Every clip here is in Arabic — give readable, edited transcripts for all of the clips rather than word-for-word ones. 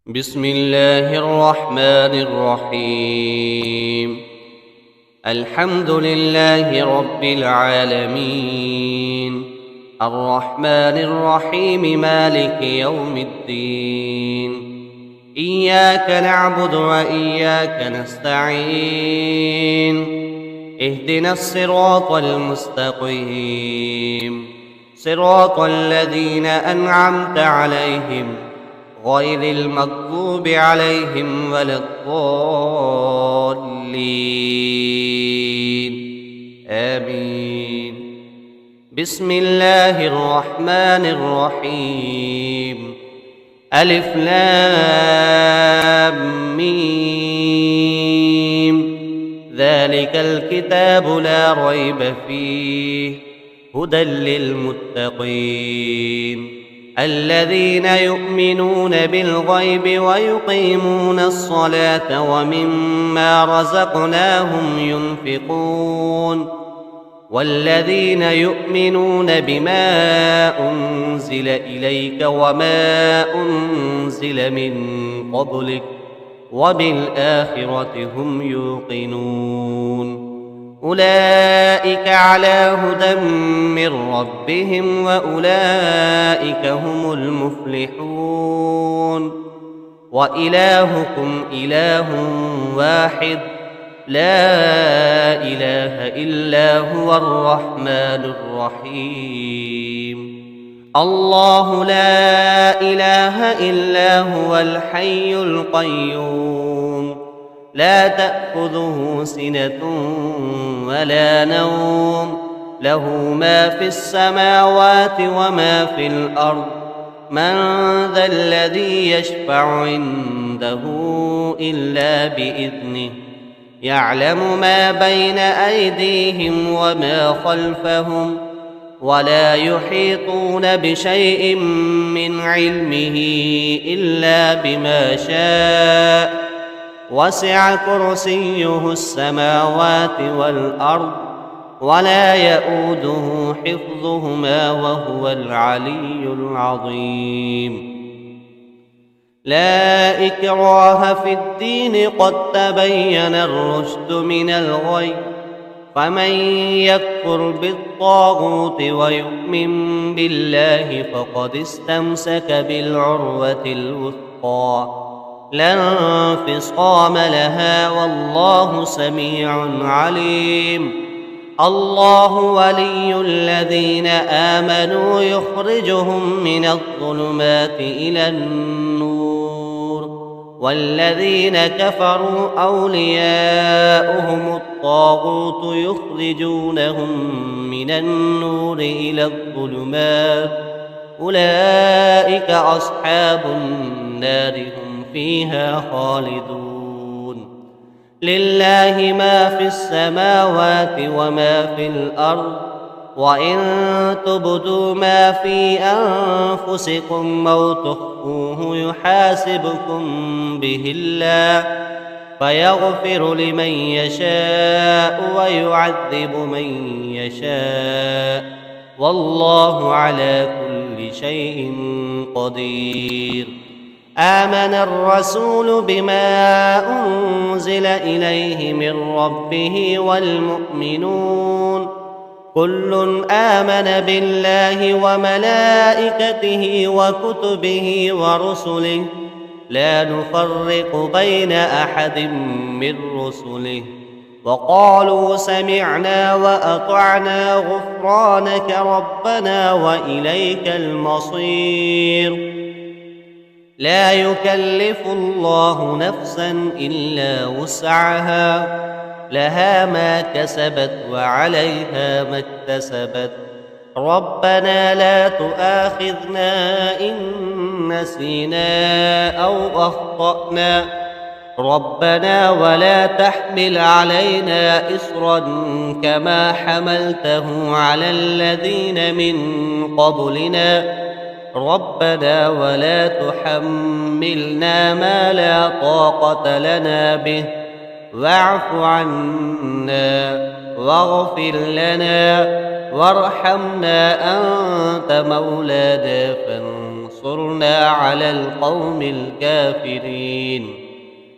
بسم الله الرحمن الرحيم. الحمد لله رب العالمين، الرحمن الرحيم، مالك يوم الدين. إياك نعبد وإياك نستعين، اهدنا الصراط المستقيم، صراط الذين أنعمت عليهم غير المغضوب عليهم ولا الضالين، آمين. بسم الله الرحمن الرحيم. ألف لام ميم، ذلك الكتاب لا ريب فيه، هدى للمتقين الذين يؤمنون بالغيب ويقيمون الصلاة ومما رزقناهم ينفقون، والذين يؤمنون بما أنزل إليك وما أنزل من قبلك وبالآخرة هم يوقنون. أولئك على هدى من ربهم وأولئك هم المفلحون. وإلهكم إله واحد، لا إله إلا هو الرحمن الرحيم. الله لا إله إلا هو الحي القيوم، لا تأخذه سنة ولا نوم، له ما في السماوات وما في الأرض. من ذا الذي يشفع عنده إلا بإذنه، يعلم ما بين أيديهم وما خلفهم، ولا يحيطون بشيء من علمه إلا بما شاء. وسع كرسيه السماوات والأرض، ولا يئوده حفظهما وهو العلي العظيم. لا إكراه في الدين، قد تبين الرشد من الغي، فمن يكفر بالطاغوت ويؤمن بالله فقد استمسك بالعروة الوثقى، لا انفصام لها، والله سميع عليم. الله ولي الذين آمنوا يخرجهم من الظلمات إلى النور، والذين كفروا أولياؤهم الطاغوت يخرجونهم من النور إلى الظلمات، أولئك أصحاب النار هم فيها خالدون. لله ما في السماوات وما في الأرض، وإن تبدوا ما في أنفسكم أو تخفوه يحاسبكم به الله، فيغفر لمن يشاء ويعذب من يشاء، والله على كل شيء قدير. آمن الرسول بما أنزل إليه من ربه والمؤمنون، كل آمن بالله وملائكته وكتبه ورسله، لا نفرق بين أحد من رسله، وقالوا سمعنا وأطعنا غفرانك ربنا وإليك المصير. لا يكلف الله نفسا إلا وسعها، لها ما كسبت وعليها ما اكتسبت. ربنا لا تؤاخذنا إن نسينا أو أخطأنا، ربنا ولا تحمل علينا إصرا كما حملته على الذين من قبلنا، ربنا ولا تحملنا ما لا طاقة لنا به، واعف عنا واغفر لنا وارحمنا أنت مولانا وانصرنا على القوم الكافرين.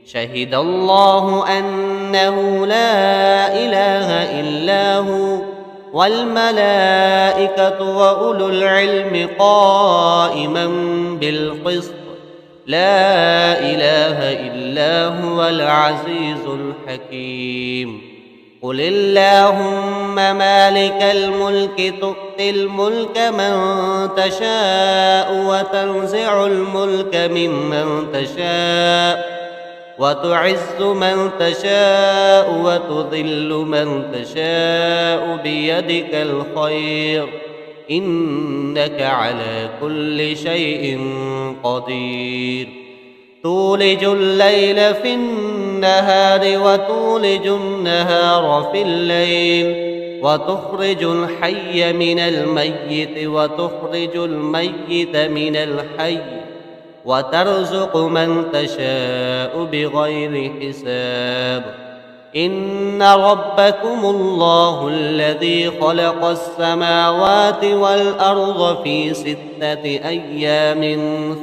شهد الله أنه لا إله إلا هو والملائكة وأولو العلم قائما بالقسط لا إله إلا هو العزيز الحكيم. قل اللهم مالك الملك تؤتي الملك من تشاء وتنزع الملك ممن تشاء وتعز من تشاء وتذل من تشاء بيدك الخير إنك على كل شيء قدير. تولج الليل في النهار وتولج النهار في الليل وتخرج الحي من الميت وتخرج الميت من الحي وترزق من تشاء بغير حساب. إن ربكم الله الذي خلق السماوات والأرض في 6 أيام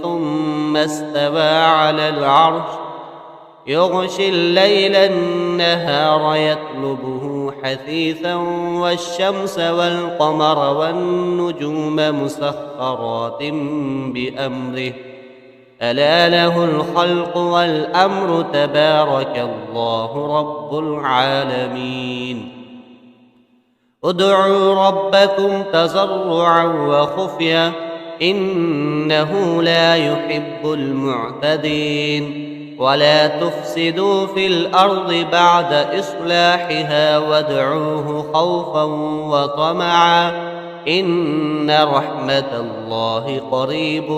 ثم استوى على العرش يغشي الليل النهار يطلبه حثيثا والشمس والقمر والنجوم مسخرات بأمره ألا له الخلق والأمر تبارك الله رب العالمين. ادعوا ربكم تضرعا وخفيا إنه لا يحب المعتدين. ولا تفسدوا في الأرض بعد إصلاحها وادعوه خوفا وطمعا إن رحمة الله قريب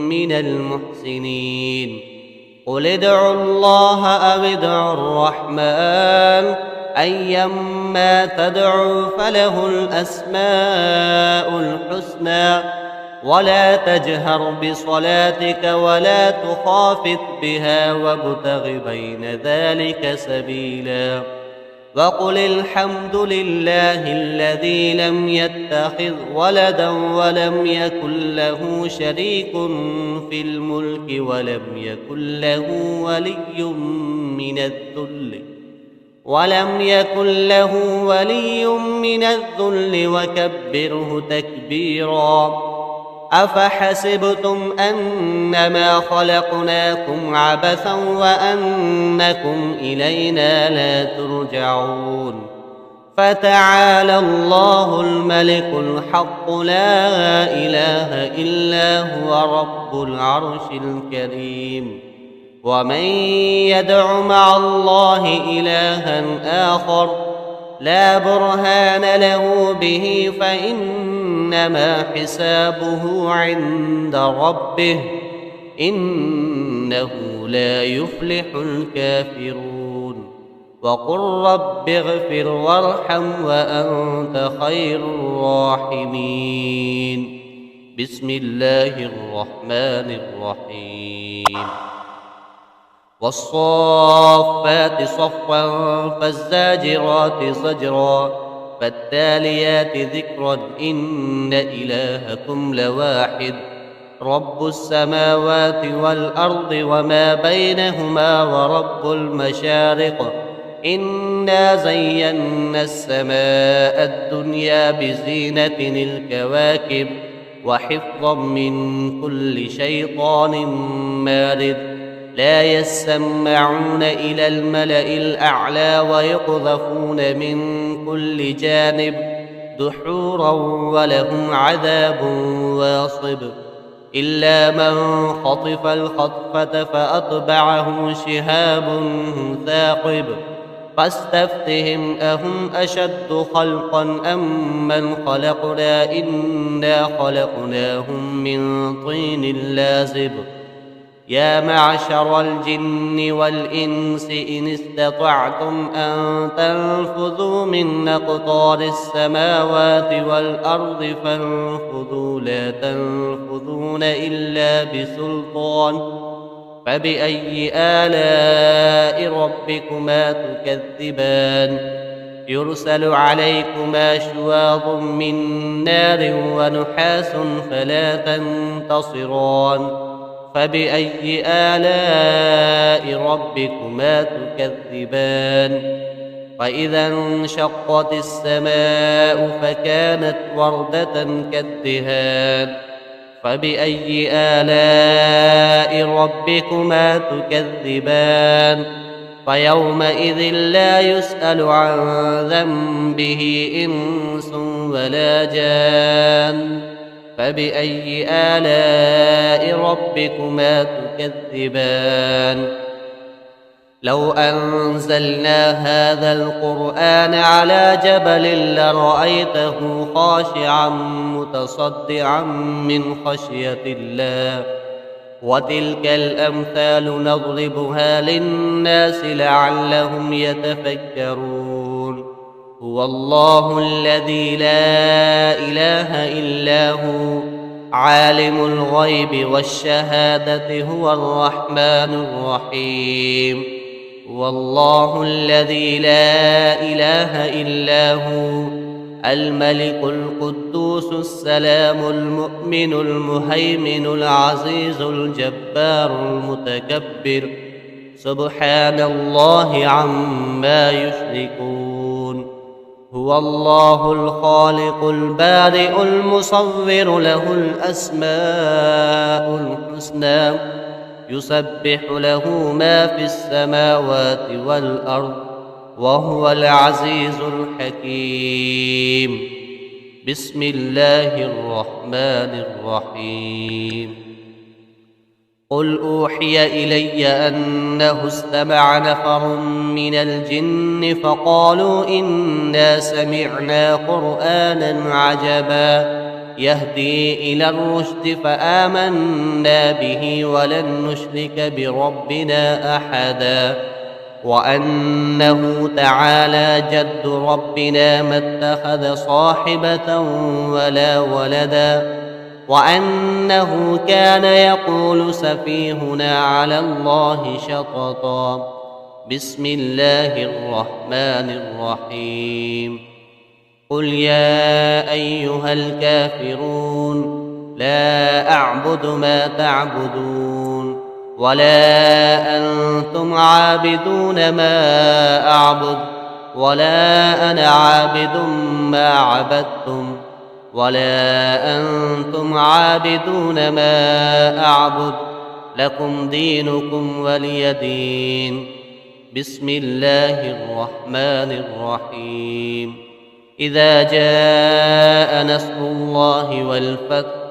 من المحسنين. قل ادعوا الله أو ادعوا الرحمن أيما تدعوا فله الأسماء الحسنى ولا تجهر بصلاتك ولا تخافت بها وابتغ بين ذلك سبيلا. وقل الحمد لله الذي لم يتخذ ولدا ولم يكن له شريك في الملك ولم يكن له ولي من الذل وكبره تكبيرا. أفحسبتم أنما خلقناكم عبثا وأنكم إلينا لا ترجعون. فتعالى الله الملك الحق لا إله إلا هو رب العرش الكريم. ومن يدع مع الله إلها آخر لا برهان له به فإنما حسابه عند ربه إنه لا يفلح الكافرون. وقل رب اغفر وارحم وأنت خير الراحمين. بسم الله الرحمن الرحيم. والصافات صفا فالزاجرات زجرا فالتاليات ذكرا إن إلهكم لواحد رب السماوات والأرض وما بينهما ورب المشارق. إنا زينا السماء الدنيا بزينة الكواكب وحفظا من كل شيطان مارد. لا يسمعون إلى الملأ الأعلى ويقذفون من كل جانب دحورا ولهم عذاب واصب. إلا من خطف الخطفة فأتبعه شهاب ثاقب. فاستفتهم أهم أشد خلقا أم من خلقنا إنا خلقناهم من طين لازب. يا معشر الجن والإنس إن استطعتم أن تنفذوا من أقطار السماوات والأرض فانفذوا لا تنفذون إلا بسلطان. فبأي آلاء ربكما تكذبان؟ يرسل عليكما شواظ من نار ونحاس فلا تنتصران فبأي آلاء ربكما تكذبان وإذا انشقت السماء فكانت وردة كالدهان فبأي آلاء ربكما تكذبان فيومئذ لا يسأل عن ذنبه إنس ولا جان فبأي آلاء ربكما تكذبان لو أنزلنا هذا القرآن على جبل لرأيته خاشعا متصدعا من خشية الله وتلك الأمثال نضربها للناس لعلهم يتفكرون هو الله الذي لا إله إلا هو عالم الغيب والشهادة هو الرحمن الرحيم هو الله الذي لا إله إلا هو الملك القدوس السلام المؤمن المهيمن العزيز الجبار المتكبر سبحان الله عما يشركون هو الله الخالق البارئ المصور له الأسماء الحسنى يسبح له ما في السماوات والأرض وهو العزيز الحكيم بسم الله الرحمن الرحيم قل أوحي إلي أنه استمع نفر من الجن فقالوا إنا سمعنا قرآنا عجبا يهدي إلى الرشد فآمنا به ولن نشرك بربنا أحدا وأنه تعالى جد ربنا ما اتخذ صاحبة ولا ولدا وأنه كان يقول سفيهنا على الله شططا بسم الله الرحمن الرحيم قل يا أيها الكافرون لا أعبد ما تعبدون ولا أنتم عابدون ما أعبد ولا أنا عابد ما عبدتم ولا أنتم عابدون ما أعبد لكم دينكم ولي دين بسم الله الرحمن الرحيم إذا جاء نصر الله والفتح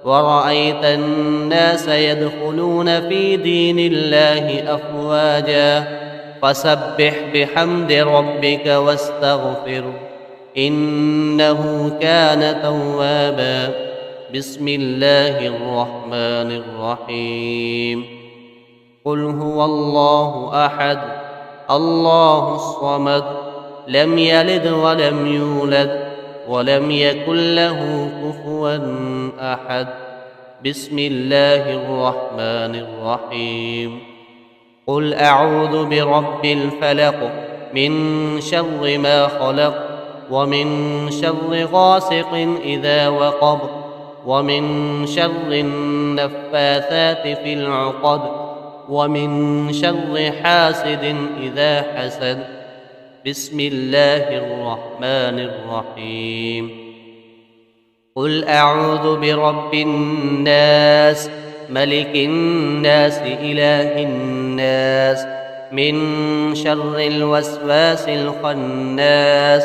ورأيت الناس يدخلون في دين الله أفواجا فسبح بحمد ربك واستغفره إنه كان توابا بسم الله الرحمن الرحيم قل هو الله أحد الله الصمد لم يلد ولم يولد ولم يكن له كفوا أحد بسم الله الرحمن الرحيم قل أعوذ برب الفلق من شر ما خلق ومن شر غاسق إذا وقب ومن شر النفاثات في العقد ومن شر حاسد إذا حسد بسم الله الرحمن الرحيم قل أعوذ برب الناس ملك الناس إله الناس من شر الوسواس الخناس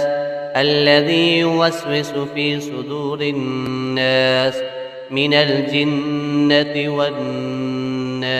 الذي يوسوس في صدور الناس من الجنة والناس